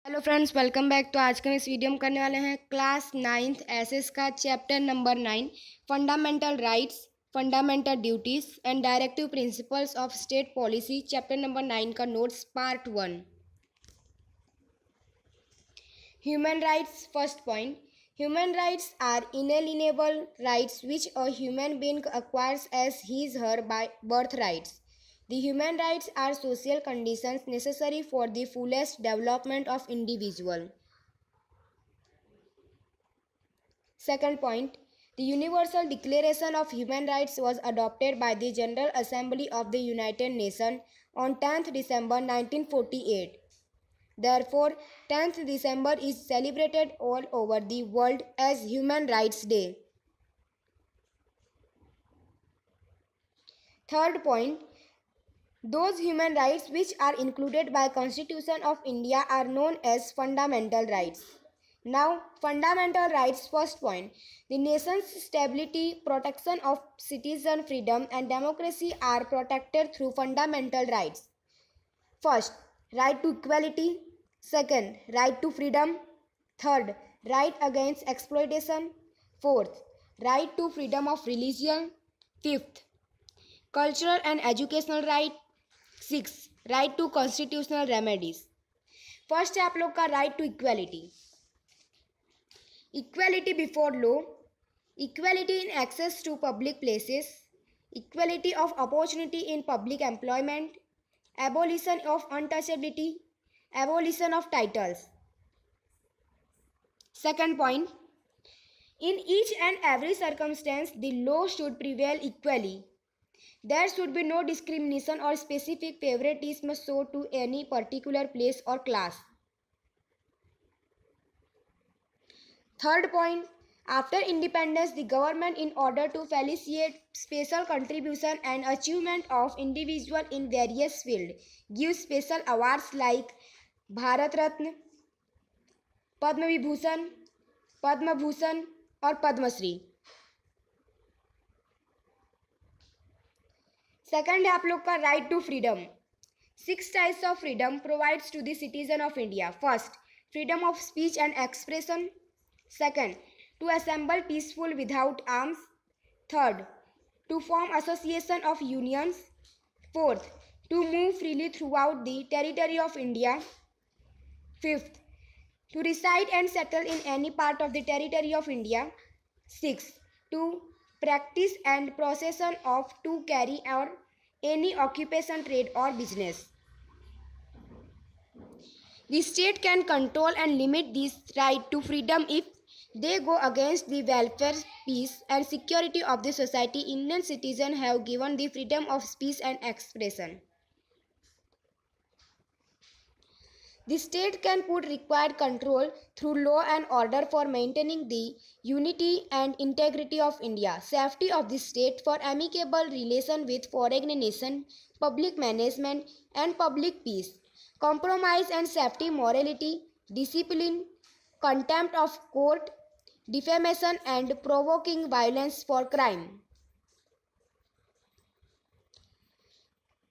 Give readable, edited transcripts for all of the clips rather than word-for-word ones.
Hello friends, welcome back. तो आज के इस वीडियो में करने वाले हैं क्लास 9th एसएस का chapter number 9 fundamental rights, fundamental duties and directive principles of state policy. Chapter number 9 का notes part 1। Human rights. First point, human rights are inalienable rights which a human being acquires as his her by birthrights. The human rights are social conditions necessary for the fullest development of individual. Second point, the Universal Declaration of Human Rights was adopted by the General Assembly of the United Nations on 10th December 1948. Therefore, 10th December is celebrated all over the world as Human Rights Day. Third point, those human rights which are included by Constitution of India are known as fundamental rights. Now, fundamental rights. First point, the nation's stability, protection of citizen freedom and democracy are protected through fundamental rights. First, right to equality. Second, right to freedom. Third, right against exploitation. Fourth, right to freedom of religion. Fifth, cultural and educational right. Sixth, right to constitutional remedies. First है आप लोग का right to equality. Equality before law, equality in access to public places, equality of opportunity in public employment, abolition of untouchability, abolition of titles. Second point, in each and every circumstance the law should prevail equally. There should be no discrimination or specific favoritism shown to any particular place or class. Third point, after independence the government, in order to felicitate special contribution and achievement of individual in various fields, gives special awards like Bharat Ratna, Padma Vibhushan, Padma Bhushan और Padmashri. Second है आप लोग का right to freedom. 6 types of freedom provides to the citizen of India. First, freedom of speech and expression. Second, to assemble peaceful without arms. Third, to form association of unions. Fourth, to move freely throughout the territory of India. Fifth, to reside and settle in any part of the territory of India. Sixth, to practice and possession of to carry or any occupation, trade or business. The state can control and limit this right to freedom if they go against the welfare, peace and security of the society. Indian citizens have given the freedom of speech and expression. The state can put required control through law and order for maintaining the unity and integrity of India, safety of the state, for amicable relation with foreign nation, public management and public peace, compromise and safety, morality, discipline, contempt of court, defamation and provoking violence for crime.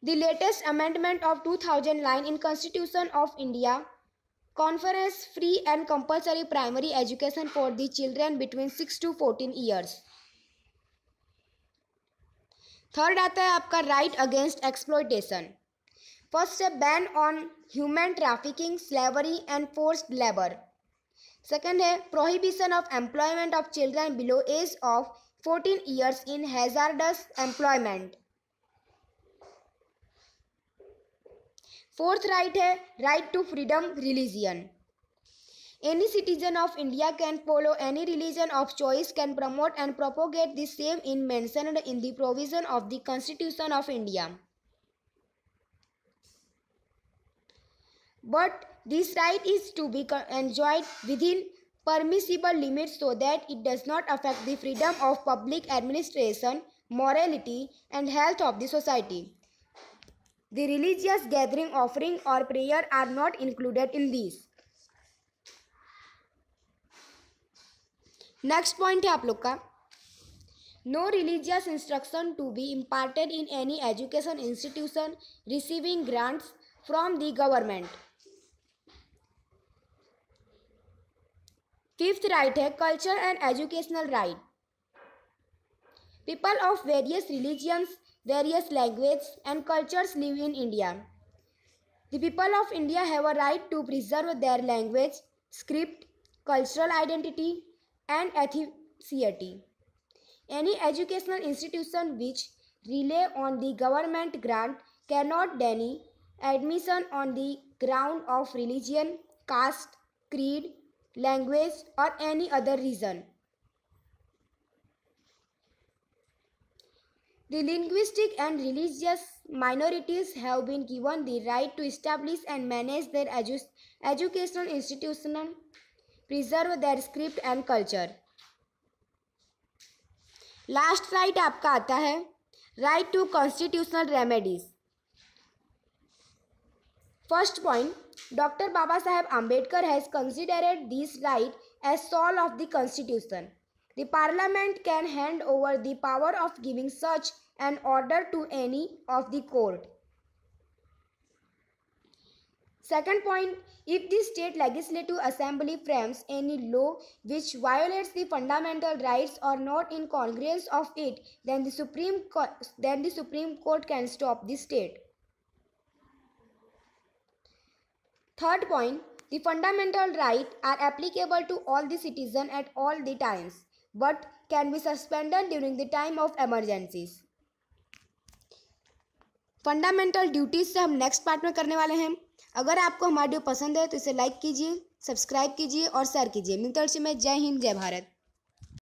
The latest amendment of 2009 in Constitution of India confers free and compulsory primary education for the children between 6 to 14 years. Third आता है आपका right against exploitation. First है ban on human trafficking, slavery and forced labour. Second है prohibition of employment of children below age of 14 years in hazardous employment. Fourth right है right to freedom religion. Any citizen of India can follow any religion of choice, can promote and propagate the same in mentioned in the provision of the constitution of India. But this right is to be enjoyed within permissible limits so that it does not affect the freedom of public administration, morality and health of the society. The religious gathering, offering or prayer are not included in these. Next point है आप लोग का, no religious instruction to be imparted in any education institution receiving grants from the government. Fifth right है culture and educational right. People of various religions, various language and cultures live in India. The people of India have a right to preserve their language, script, cultural identity and ethnicity. Any educational institution which rely on the government grant cannot deny admission on the ground of religion, caste, creed, language or any other reason. The linguistic and religious minorities have been given the right to establish and manage their educational institutions, preserve their script and culture. Last right आपका आता है right to constitutional remedies. First point, doctor Baba Saheb Ambedkar has considered this right as soul of the constitution. The parliament can hand over the power of giving such an order to any of the court. Second point, if the state legislative assembly frames any law which violates the fundamental rights or not in congruence of it, then the Supreme Court can stop the state. Third point, the fundamental rights are applicable to all the citizens at all the times, but can be suspended during the time of emergencies. Fundamental duties से हम next part में करने वाले हैं। अगर आपको हमारा video पसंद है तो इसे लाइक कीजिए, सब्सक्राइब कीजिए और शेयर कीजिए। मिलते हैं। जय हिंद, जय भारत।